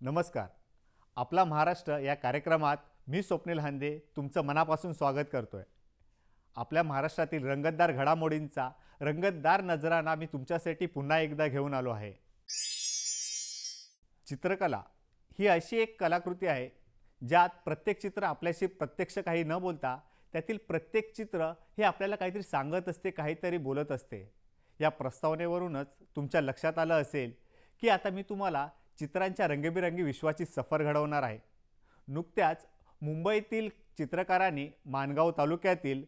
नमस्कार. आपला महाराष्ट्र या कार्यक्रमात मी स्वप्नील हांदे तुमचं मनापासून स्वागत करतोय. आपल्या महाराष्ट्रातील रंगतदार घडामोडींचा रंगतदार नजराना मी तुमच्यासाठी पुन्हा एकदा घेऊन आलो आहे. चित्रकला ही अशी एक कलाकृती आहे ज्यात प्रत्येक चित्र आपल्याशी प्रत्यक्ष काही न बोलता त्यातील प्रत्येक चित्र हे आपल्याला काहीतरी सांगत असते, काहीतरी बोलत असते. या प्रस्तावनेवरूनच तुमच्या लक्षात आलं असेल की आता मी तुम्हाला चित्रांच्या रंगीबेरंगी विश्वाची सफर घडवणार आहे. नुकत्याच मुंबईतील चित्रकारांनी माणगाव तालुक्यातील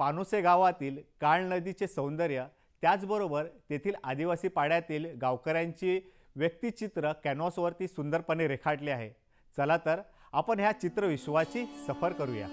पानोसे गावातील काळ नदीचे सौंदर्य, त्याचबरोबर तेथील आदिवासी पाड्यातील गावकऱ्यांची व्यक्तिचित्र कॅनव्हासवरती सुंदरपणे रेखाटले आहे. चला तर आपण ह्या चित्रविश्वाची सफर करूया.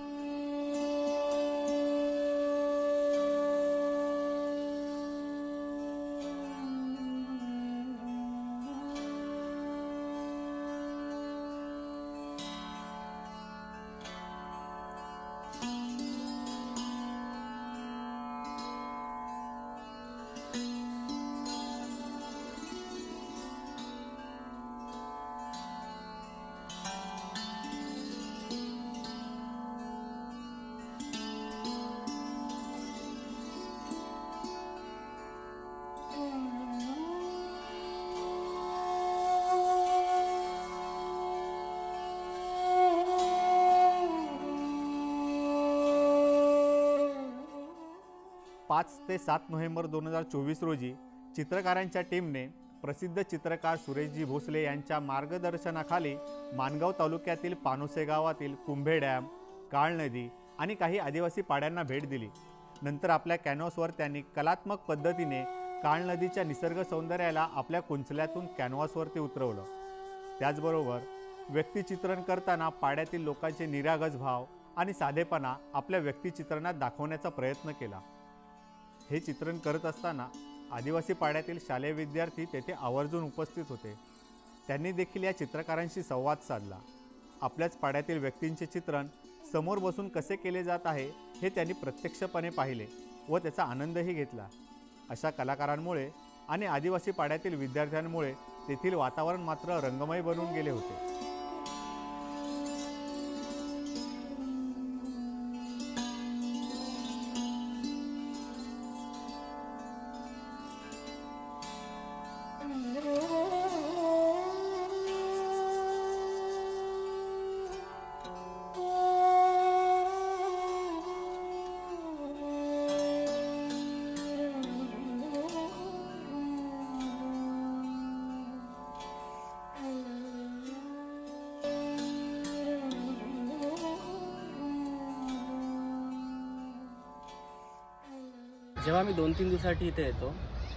पाच ते 7 नोव्हेंबर 2024 रोजी चित्रकारांच्या टीमने प्रसिद्ध चित्रकार सुरेशजी भोसले यांच्या मार्गदर्शनाखाली माणगाव तालुक्यातील पानोसे गावातील कुंभे डॅम, काळ नदी आणि काही आदिवासी पाड्यांना भेट दिली. नंतर आपल्या कॅनव्हासवर त्यांनी कलात्मक पद्धतीने काळ नदीच्या निसर्ग सौंदर्याला आपल्या कुंचल्यातून कॅनव्हासवरती उतरवलं. त्याचबरोबर व्यक्तिचित्रण करताना पाड्यातील लोकांचे निरागस भाव आणि साधेपणा आपल्या व्यक्तिचित्रणात दाखवण्याचा प्रयत्न केला. हे चित्रण करत असताना आदिवासी पाड्यातील शालेय विद्यार्थी तेथे आवर्जून उपस्थित होते. त्यांनी देखील या चित्रकारांशी संवाद साधला. आपल्याच पाड्यातील व्यक्तींचे चित्रण समोर बसून कसे केले जात आहे हे त्यांनी प्रत्यक्षपणे पाहिले व त्याचा आनंदही घेतला. अशा कलाकारांमुळे आणि आदिवासी पाड्यातील विद्यार्थ्यांमुळे तेथील वातावरण मात्र रंगमय बनून गेले होते. जेव्हा आम्ही 2-3 दिवसासाठी इथे येतो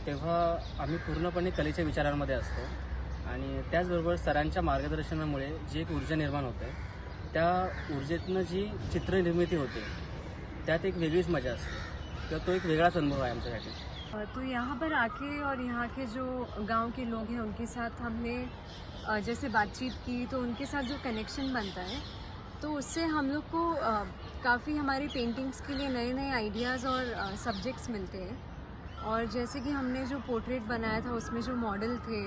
तेव्हा आम्ही पूर्णपणे कलेच्या विचारांमध्ये असतो आणि त्याचबरोबर सरांच्या मार्गदर्शनामुळे जी एक ऊर्जा निर्माण होते, त्या ऊर्जेतनं जी चित्रनिर्मिती होते त्यात एक वेगळीच मजा असते किंवा तो एक वेगळाच अनुभव आहे आमच्यासाठी. तो यहाँ पर आके और यहाँ के जो गांव के लोग हैं उनके साथ हमने जैसे बातचीत की तो उनके साथ जो कनेक्शन बनता है तो उससे हम लोग को काफ़ी हमारी पेंटिंग्स के लिए नए नए आइडियाज़ और सब्जेक्ट्स मिलते हैं. और जैसे कि हमने जो पोर्ट्रेट बनाया था उसमें जो मॉडल थे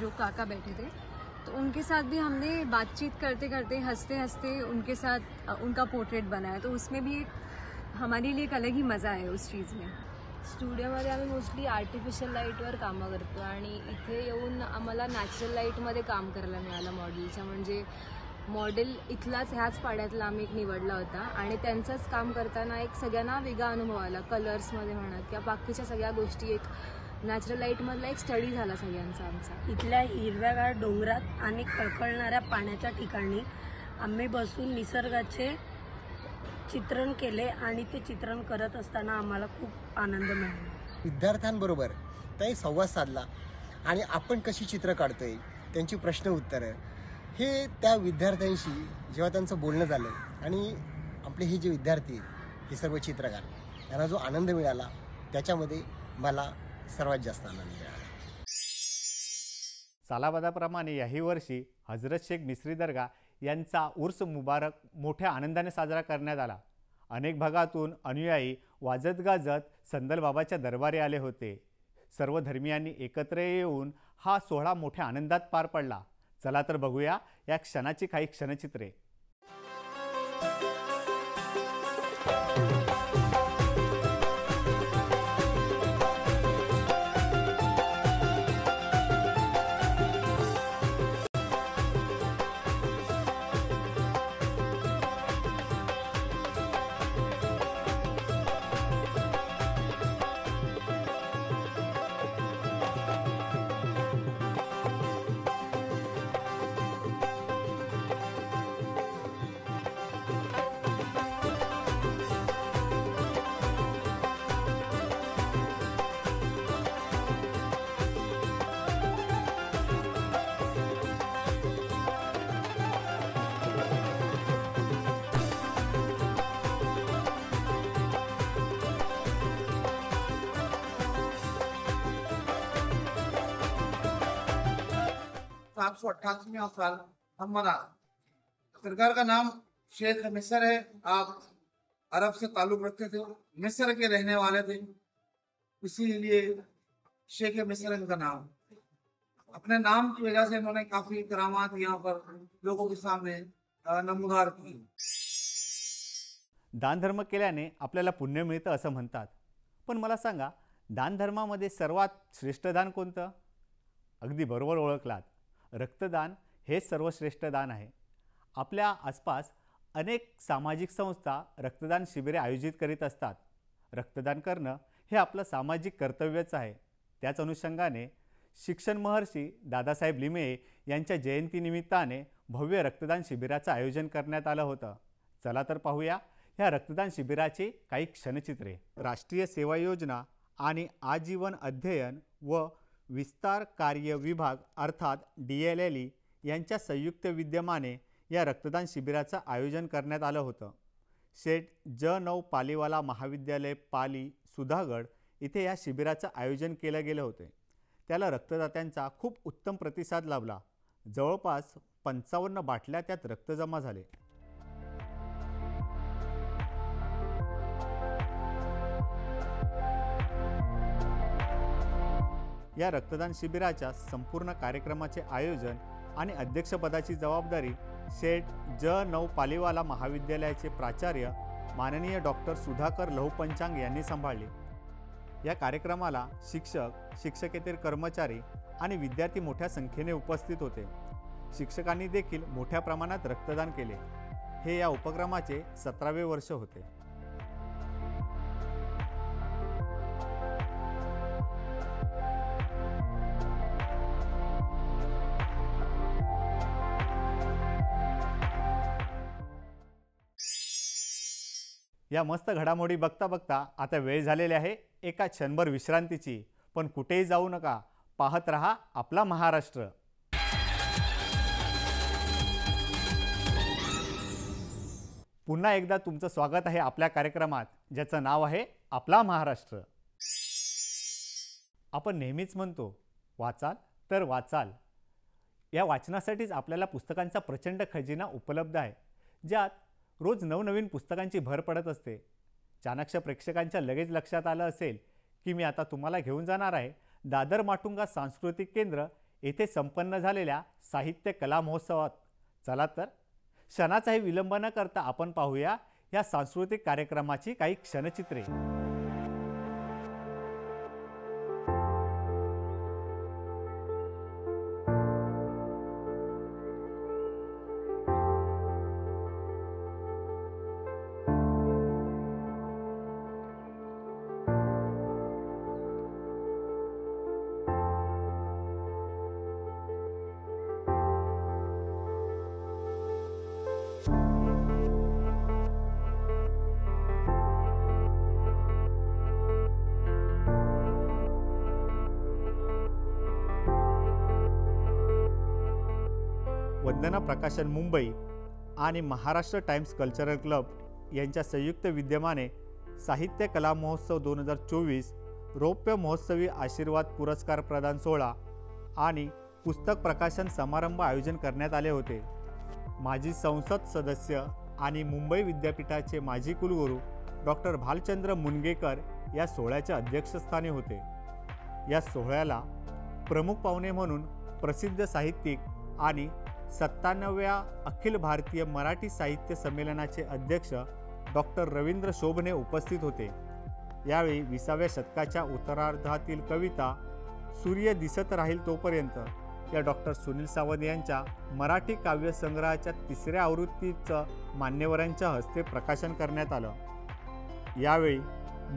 जो काका बैठे थे, तो उनके साथ भी हमने बातचीत करते करते हंसते हंसते उनके साथ उनका पोर्ट्रेट बनाया. तो उसमें भी एक हमारे लिए एक अलग ही मज़ा है उस चीज़ में. स्टुडिओमध्ये आम्ही मोस्टली आर्टिफिशियल लाईटवर कामं करतो आणि इथे येऊन आम्हाला नॅचरल लाईटमध्ये काम करायला मिळालं मॉडेलच्या. म्हणजे मॉडेल इथलाच ह्याच पाड्यातला आम्ही एक निवडला होता आणि त्यांचंच काम करताना एक सगळ्यांना वेगळा अनुभव आला. कलर्समध्ये म्हणा किंवा बाकीच्या सगळ्या गोष्टी, एक नॅचरल लाईटमधला एक स्टडी झाला सगळ्यांचा आमचा. इथल्या हिरव्यागार डोंगरात आणि खळखळणाऱ्या पाण्याच्या ठिकाणी आम्ही बसून निसर्गाचे चित्रण केले आणि ते चित्रण करत असताना आम्हाला खूप आनंद मिळाला. विद्यार्थ्यांबरोबर त्याही संवाद साधला आणि आपण कशी चित्र काढतोय त्यांची प्रश्न उत्तरं हे त्या विद्यार्थ्यांशी जेव्हा त्यांचं बोलणं झालं आणि आपले हे जे विद्यार्थी हे सर्व चित्रकार यांना जो आनंद मिळाला त्याच्यामध्ये मला सर्वात जास्त आनंद मिळाला. सालाबादाप्रमाणे याही वर्षी हजरत शेख मिस्री दर्गा यांचा उर्स मुबारक मोठ्या आनंदाने साजरा करण्यात आला. अनेक भागातून अनुयायी वाजत गाजत संदल बाबाच्या दरबारी आले होते. सर्व धर्मियांनी एकत्र येऊन हा सोहळा मोठ्या आनंदात पार पडला. चला तर बघूया या क्षणाची काही क्षणचित्रे. सात सौ 88वां साल हम मना। सरकार का नाम शेख मिस्र है। आप अरब से ताल्लुक रखते थे, मिस्र के रहने वाले थे, इसीलिए शेख मिस्र इनका नाम। अपने नाम की वजह से इन्होंने काफी करामात यहाँ पर लोगों के सामने नमूदार की। दानधर्म केल्याने आपल्याला पुण्य मिळतं असं म्हणतात, पण मला सांगा दानधर्मामध्ये सर्वात श्रेष्ठ दान कोणतं? अगदी बरोबर ओळखलात, रक्तदान हे सर्वश्रेष्ठ दान आहे. आपल्या आसपास अनेक सामाजिक संस्था रक्तदान शिबिरे आयोजित करीत असतात. रक्तदान करणं हे आपलं सामाजिक कर्तव्यच आहे. त्याच अनुषंगाने शिक्षण महर्षी दादासाहेब लिमये यांच्या जयंतीनिमित्ताने भव्य रक्तदान शिबिराचं आयोजन करण्यात आलं होतं. चला तर पाहूया ह्या रक्तदान शिबिराची काही क्षणचित्रे. राष्ट्रीय सेवा योजना आणि आजीवन अध्ययन व विस्तार कार्य विभाग अर्थात DLLE यांच्या संयुक्त विद्यमाने या रक्तदान शिबिराचं आयोजन करण्यात आलं होतं. शेठ ज9 पालीवाला महाविद्यालय पाली सुधागड इथे या शिबिराचं आयोजन केलं गेलं होते. त्याला रक्तदात्यांचा खूप उत्तम प्रतिसाद लाभला. जवळपास 55 बाटल्या त्यात रक्त जमा झाले. या रक्तदान शिबिराच्या संपूर्ण कार्यक्रमाचे आयोजन आणि अध्यक्षपदाची जबाबदारी शेठ ज9 पालीवाला महाविद्यालयाचे प्राचार्य माननीय डॉक्टर सुधाकर लहूपंचांग यांनी सांभाळली. या कार्यक्रमाला शिक्षक, शिक्षकेतर कर्मचारी आणि विद्यार्थी मोठ्या संख्येने उपस्थित होते. शिक्षकांनी देखील मोठ्या प्रमाणात रक्तदान केले. हे या उपक्रमाचे 17वे वर्ष होते. या मस्त घडामोडी बघता बघता आता वेळ झालेली आहे एका क्षणभर विश्रांतीची. पण कुठेही जाऊ नका, पाहत रहा आपला महाराष्ट्र. पुन्हा एकदा तुमचं स्वागत आहे आपल्या कार्यक्रमात, ज्याचं नाव आहे आपला महाराष्ट्र. आपण नेहमीच म्हणतो वाचाल तर वाचाल. या वाचनासाठीच आपल्याला पुस्तकांचा प्रचंड खजिना उपलब्ध आहे, ज्यात रोज नवनवीन पुस्तकांची भर पडत असते. चाणक्य प्रेक्षकांच्या लगेच लक्षात आलं असेल की मी आता तुम्हाला घेऊन जाणार आहे दादर माटुंगा सांस्कृतिक केंद्र येथे संपन्न झालेल्या साहित्य कला महोत्सवात. चला तर क्षणाचाही विलंब न करता आपण पाहूया या सांस्कृतिक कार्यक्रमाची काही क्षणचित्रे. वंदना प्रकाशन मुंबई आणि महाराष्ट्र टाइम्स कल्चरल क्लब यांच्या संयुक्त विद्यमाने साहित्य कला महोत्सव 2024 रौप्य महोत्सवी आशीर्वाद पुरस्कार प्रदान सोहळा आणि पुस्तक प्रकाशन समारंभ आयोजन करण्यात आले होते. माजी संसद सदस्य आणि मुंबई विद्यापीठाचे माजी कुलगुरू डॉक्टर भालचंद्र मुनगेकर या सोहळ्याच्या अध्यक्षस्थानी होते. या सोहळ्याला प्रमुख पाहुणे म्हणून प्रसिद्ध साहित्यिक आणि 97व्या अखिल भारतीय मराठी साहित्य संमेलनाचे अध्यक्ष डॉक्टर रवींद्र शोभणे उपस्थित होते। यावेळी 20व्या शतकाच्या उत्तरार्धातील कविता सूर्य दिसत राहील तोपर्यंत या डॉक्टर सुनील सावंत यांच्या मराठी काव्यसंग्रहाच्या 3ऱ्या आवृत्तीचं मान्यवरांच्या हस्ते प्रकाशन करण्यात आलं। यावेळी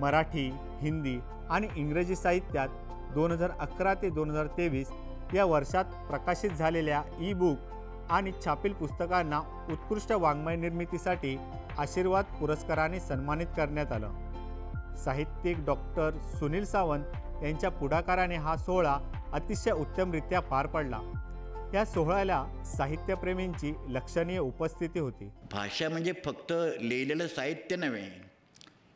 मराठी, हिंदी आणि इंग्रजी साहित्यात 2011 ते 2023 या वर्षात प्रकाशित झालेल्या ई-बुक आणि छापील पुस्तकांना उत्कृष्ट वाङ्मय निर्मितीसाठी आशीर्वाद पुरस्काराने सन्मानित करण्यात आलं। साहित्यिक डॉक्टर सुनील सावंत यांच्या पुढाकाराने हा सोहळा अतिशय उत्तमरित्या पार पडला। या सोहळ्याला साहित्यप्रेमींची लक्षणीय उपस्थिती होती। भाषा म्हणजे फक्त लिहिलेलं साहित्य नव्हे,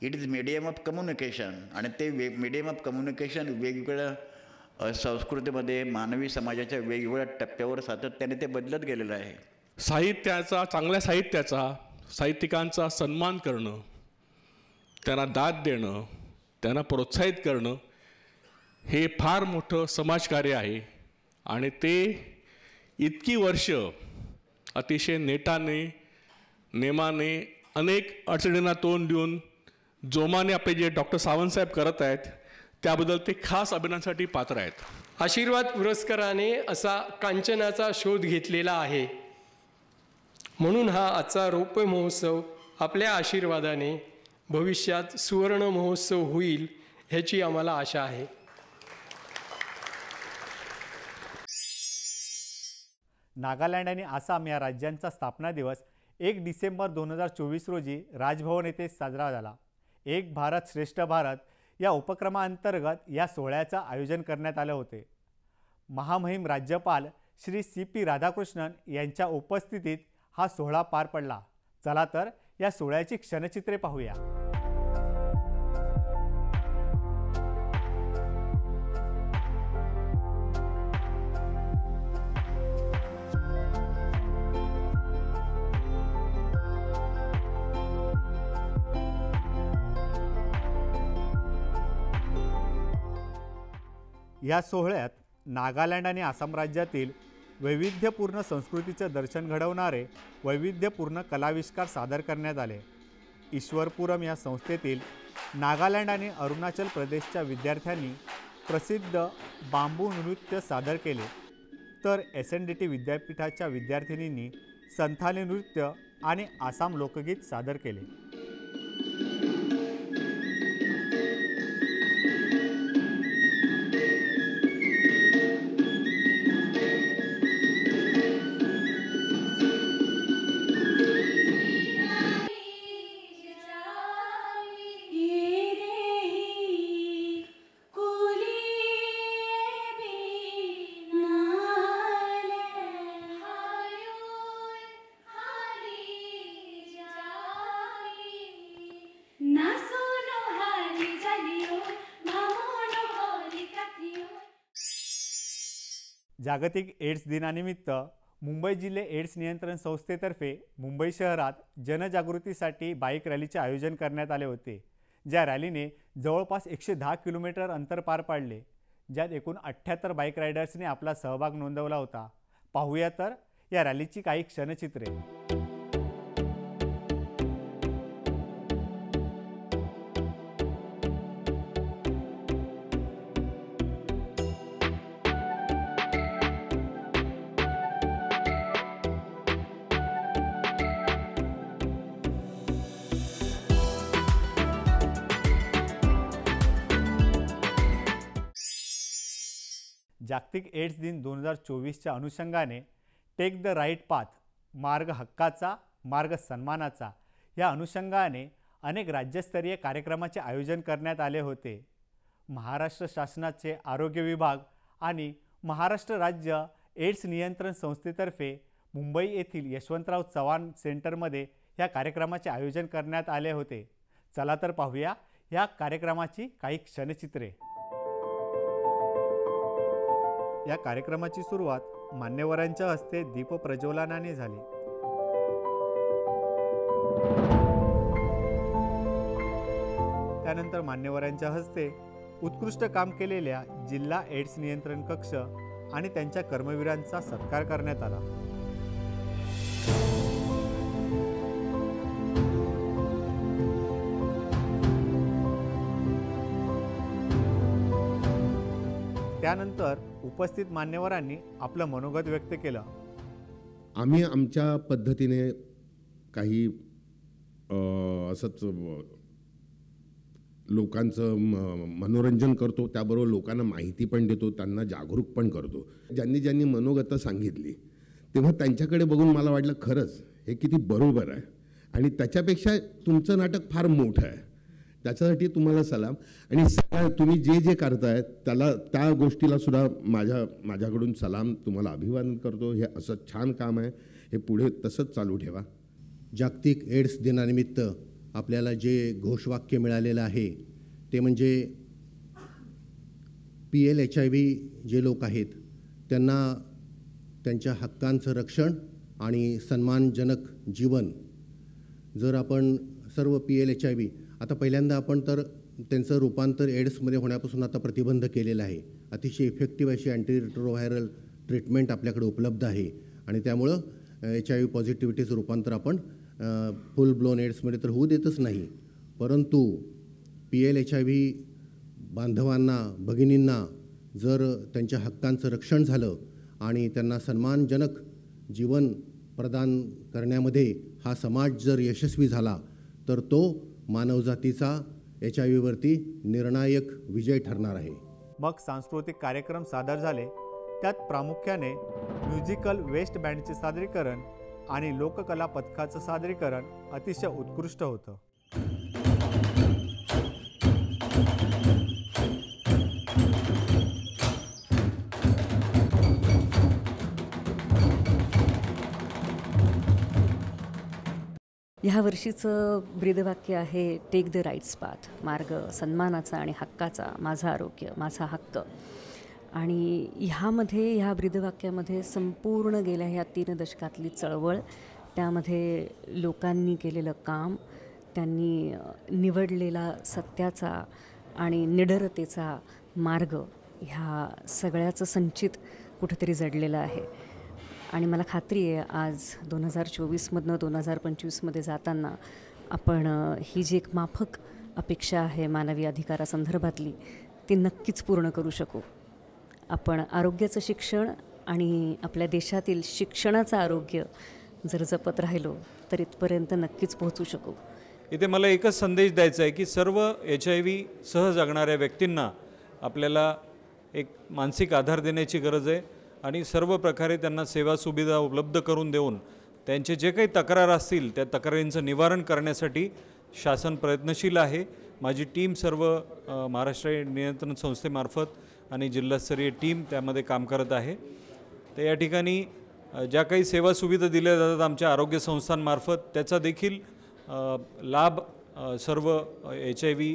it is medium of communication आणि ते मीडियम ऑफ कम्युनिकेशन वेगवेगळ्या संस्कृतीमध्ये मानवी समाजाच्या वेगवेगळ्या टप्प्यावर सातत्याने ते बदलत गेलेलं आहे। साहित्याचा, चांगल्या साहित्याचा, साहित्यिकांचा सन्मान करणं, त्यांना दाद देणं, त्यांना प्रोत्साहित करणं हे फार मोठं समाजकार्य आहे आणि ते इतकी वर्ष अतिशय नेटाने, नेमाने, अनेक अडचणींना तोंड देऊन जोमाने आपले जे डॉक्टर सावंतसाहेब करत आहेत त्याबद्दल ते खास अभिनंदनासाठी पात्र आहेत। आशीर्वाद पुरस्काराने असा कांचनाचा शोध घेतलेला आहे, म्हणून हा आजचा रौप्य महोत्सव आपल्या आशीर्वादाने भविष्यात सुवर्ण महोत्सव होईल ह्याची आम्हाला आशा आहे। नागालँड आणि आसाम या राज्यांचा स्थापना दिवस 1 डिसेंबर 2024 रोजी राजभवन येथे साजरा झाला। एक भारत श्रेष्ठ भारत या उपक्रमाअंतर्गत या सोहळ्याचं आयोजन करण्यात आले होते। महामहिम राज्यपाल श्री CP राधाकृष्णन यांच्या उपस्थितीत हा सोहळा पार पडला। चला तर या सोहळ्याची क्षणचित्रे पाहूया। या सोहळ्यात नागालँड आणि आसाम राज्यातील वैविध्यपूर्ण संस्कृतीचं दर्शन घडवणारे वैविध्यपूर्ण कलाविष्कार सादर करण्यात आले। ईश्वरपुरम या संस्थेतील नागालँड आणि अरुणाचल प्रदेशच्या विद्यार्थ्यांनी प्रसिद्ध बांबू नृत्य सादर केले, तर SNDT विद्यापीठाच्या विद्यार्थिनींनी संथाली नृत्य आणि आसाम लोकगीत सादर केले। जागतिक एड्स दिनानिमित्त मुंबई जिल्हे एड्स नियंत्रण संस्थेतर्फे मुंबई शहरात जनजागृतीसाठी बाईक रॅलीचे आयोजन करण्यात आले होते, ज्या रॅलीने जवळपास 110 किलोमीटर अंतर पार पाडले, ज्यात एकूण 78 बाईक रायडर्सने आपला सहभाग नोंदवला होता। पाहूया तर या रॅलीची काही क्षणचित्रे। जागतिक एड्स दिन 2024च्या अनुषंगाने टेक द राईट पाथ, मार्ग हक्काचा, मार्ग सन्मानाचा या अनुषंगाने अनेक राज्यस्तरीय कार्यक्रमाचे आयोजन करण्यात आले होते। महाराष्ट्र शासनाचे आरोग्य विभाग आणि महाराष्ट्र राज्य एड्स नियंत्रण संस्थेतर्फे मुंबई येथील यशवंतराव चव्हाण सेंटरमध्ये या कार्यक्रमाचे आयोजन करण्यात आले होते। चला तर पाहूया या कार्यक्रमाची काही क्षणचित्रे। या कार्यक्रमाची सुरुवात मान्यवरांच्या हस्ते दीपप्रज्वलनाने झाली। त्यानंतर मान्यवरांच्या हस्ते उत्कृष्ट काम केलेल्या जिल्हा एड्स नियंत्रण कक्ष आणि त्यांच्या कर्मवीरांचा सत्कार करण्यात आला। त्यानंतर उपस्थित मान्यवरांनी आपलं मनोगत व्यक्त केलं. आम्ही आमच्या पद्धतीने काही असंच लोकांचं मनोरंजन करतो, त्याबरोबर लोकांना माहिती पण देतो, त्यांना जागरूक पण करतो. ज्यांनी ज्यांनी मनोगतं सांगितली तेव्हा त्यांच्याकडे बघून मला वाटलं खरंच हे किती बरोबर आहे आणि त्याच्यापेक्षा तुमचं नाटक फार मोठं आहे, त्याच्यासाठी तुम्हाला सलाम. आणि सगळ्या तुम्ही जे जे करताय त्याला त्या गोष्टीला सुद्धा माझ्याकडून सलाम, तुम्हाला अभिवादन करतो. हे असं छान काम आहे, हे पुढे तसंच चालू ठेवा. जागतिक एड्स दिनानिमित्त आपल्याला जे घोषवाक्य मिळालेलं आहे ते म्हणजे PL-HIV जे लोक आहेत त्यांना त्यांच्या हक्कांचं रक्षण आणि सन्मानजनक जीवन. जर आपण सर्व PL-HIV आता पहिल्यांदा आपण तर त्यांचं रूपांतर एड्समध्ये होण्यापासून आता प्रतिबंध केलेला आहे. अतिशय इफेक्टिव्ह अशी अँटीरिट्रोव्हायरल ट्रीटमेंट आपल्याकडे उपलब्ध आहे आणि त्यामुळं HIV पॉझिटिव्हिटीचं रूपांतर आपण फुल ब्लोन एड्समध्ये तर होऊ देतच नाही, परंतु PL-HIV बांधवांना, भगिनींना जर त्यांच्या हक्कांचं रक्षण झालं आणि त्यांना सन्मानजनक जीवन प्रदान करण्यामध्ये हा समाज जर यशस्वी झाला तर तो मानवजातीचा HIV-वरती निर्णायक विजय ठरणार आहे. मग सांस्कृतिक कार्यक्रम सादर झाले, त्यात प्रामुख्याने म्युझिकल वेस्ट बँडचे सादरीकरण आणि लोककला पथकाचं सादरीकरण अतिशय उत्कृष्ट होतं. ह्या वर्षीचं ब्रीदवाक्य आहे टेक द राईट्स पाथ, मार्ग सन्मानाचा आणि हक्काचा, माझं आरोग्य माझा हक्क. आणि ह्यामध्ये ह्या ब्रीदवाक्यामध्ये संपूर्ण गेल्या ह्या 3 दशकातली चळवळ, त्यामध्ये लोकांनी केलेलं काम, त्यांनी निवडलेला सत्याचा आणि निडरतेचा मार्ग, ह्या सगळ्याचं संचित कुठेतरी जडलेलं आहे. आणि मला खात्री आहे आज 2024मधनं 2025मध्ये जाताना आपण ही जी एक माफक अपेक्षा आहे मानवी अधिकारासंदर्भातली ती नक्कीच पूर्ण करू शकू. आपण आरोग्याचं शिक्षण आणि आपल्या देशातील शिक्षणाचं आरोग्य जर जपत राहिलो तर इथपर्यंत नक्कीच पोहोचू शकू. इथे मला एकच संदेश द्यायचा आहे की सर्व HIV सह जगणाऱ्या व्यक्तींना आपल्याला एक मानसिक आधार देण्याची गरज आहे आणि सर्व प्रकारे त्यांना सेवा सुविधा उपलब्ध करून देऊन त्यांचे जे काही तक्रार असतील त्या तक्रारींचं निवारण करण्यासाठी शासन प्रयत्नशील आहे. माझी टीम सर्व महाराष्ट्र नियंत्रण संस्थेमार्फत आणि जिल्हास्तरीय टीम त्यामध्ये काम करत आहे. तर या ठिकाणी ज्या काही सेवा सुविधा दिल्या जातात आमच्या आरोग्य संस्थांमार्फत त्याचा देखील लाभ सर्व HIV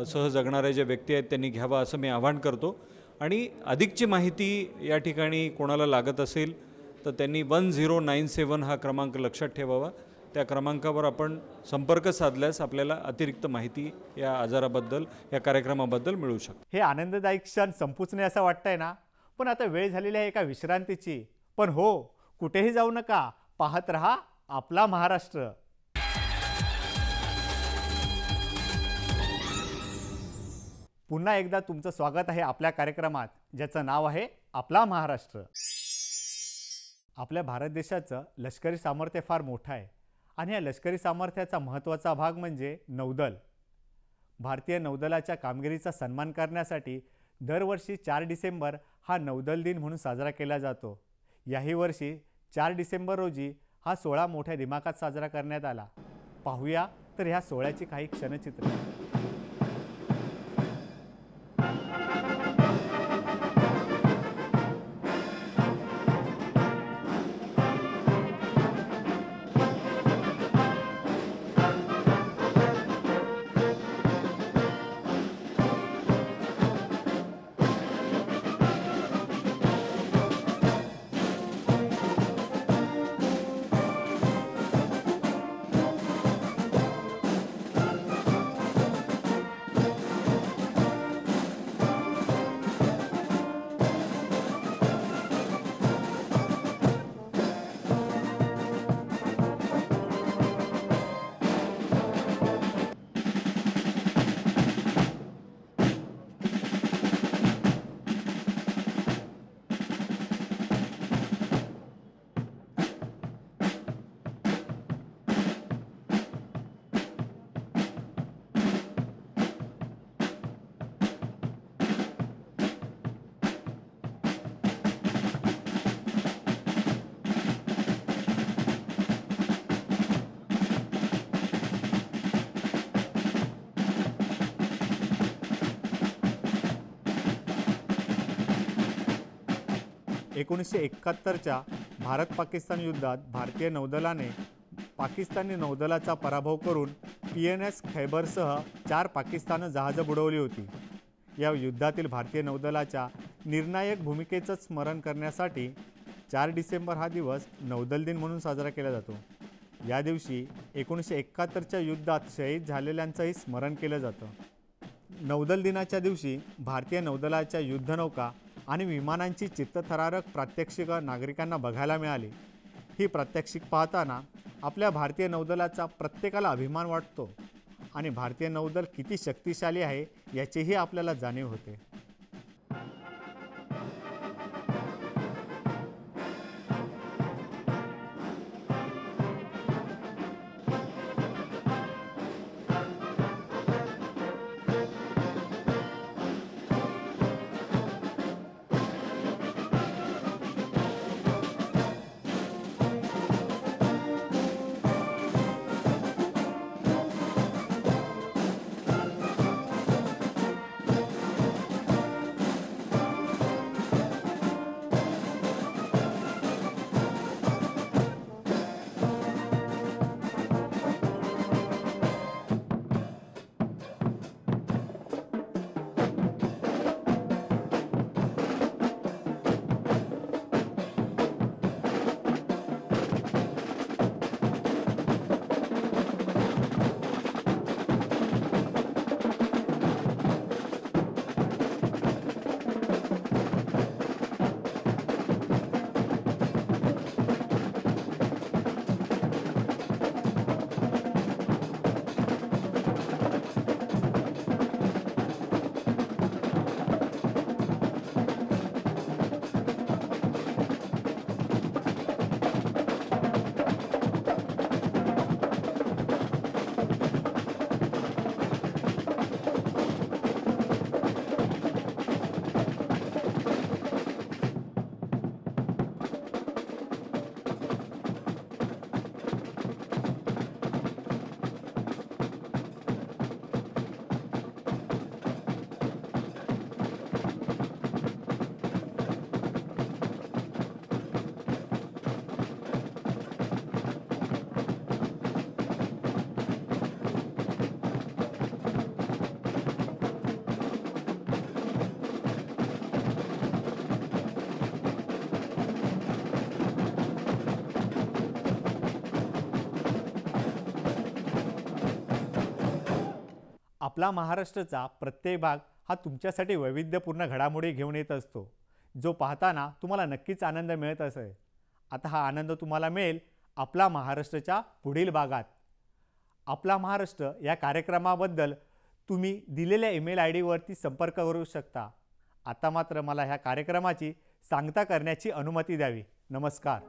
सह जगणाऱ्या ज्या व्यक्ती आहेत त्यांनी घ्यावा असं मी आवाहन करतो. आणि अधिकची माहिती या ठिकाणी कोणाला लागत असेल तर त्यांनी 1097 हा क्रमांक लक्षात ठेवावा. त्या क्रमांकावर आपण संपर्क साधल्यास आपल्याला अतिरिक्त माहिती या आजाराबद्दल, या कार्यक्रमाबद्दल मिळू शकते. हे आनंददायी क्षण संपूच नये असं वाटतंय ना, पण आता वेळ झालेली आहे एका विश्रांतीची. पण हो, कुठेही जाऊ नका, पाहत रहा आपला महाराष्ट्र. पुन्हा एकदा तुमचं स्वागत आहे आपल्या कार्यक्रमात, ज्याचं नाव आहे आपला महाराष्ट्र. आपल्या भारत देशाचं लष्करी सामर्थ्य फार मोठं आहे आणि या लष्करी सामर्थ्याचा महत्त्वाचा भाग म्हणजे नौदल. भारतीय नौदलाच्या कामगिरीचा सन्मान करण्यासाठी दरवर्षी 4 डिसेंबर हा नौदल दिन म्हणून साजरा केला जातो. याही वर्षी 4 डिसेंबर रोजी हा सोहळा मोठ्या दिमाखात साजरा करण्यात आला. पाहूया तर ह्या सोहळ्याची काही क्षणचित्र. 1971च्या भारत पाकिस्तान युद्धात भारतीय नौदलाने पाकिस्तानी नौदलाचा पराभव करून PNS खैबरसह 4 पाकिस्तानी जहाजं बुडवली होती. या युद्धातील भारतीय नौदलाच्या निर्णायक भूमिकेचं स्मरण करण्यासाठी 4 डिसेंबर हा दिवस नौदल दिन म्हणून साजरा केला जातो. या दिवशी 1971च्या युद्धात शहीद झालेल्यांचंही स्मरण केलं जातं. नौदल दिनाच्या दिवशी भारतीय नौदलाच्या युद्धनौका आणि विमानांची चित्तथरारक प्रात्यक्षिकं नागरिकांना बघायला मिळाली. ही प्रात्यक्षिक पाहताना आपल्या भारतीय नौदलाचा प्रत्येकाला अभिमान वाटतो आणि भारतीय नौदल किती शक्तिशाली आहे याचीही आपल्याला जाणीव होते. आपला महाराष्ट्राचा प्रत्येक भाग हा तुमच्यासाठी वैविध्यपूर्ण घडामोडी घेऊन येत असतो, जो पाहताना तुम्हाला नक्कीच आनंद मिळत असेल. आता हा आनंद तुम्हाला मिळेल आपला महाराष्ट्राच्या पुढील भागात. आपला महाराष्ट्र या कार्यक्रमाबद्दल तुम्ही दिलेल्या ईमेल ID वरती संपर्क करू शकता. आता मात्र मला ह्या कार्यक्रमाची सांगता करण्याची अनुमती द्यावी. नमस्कार.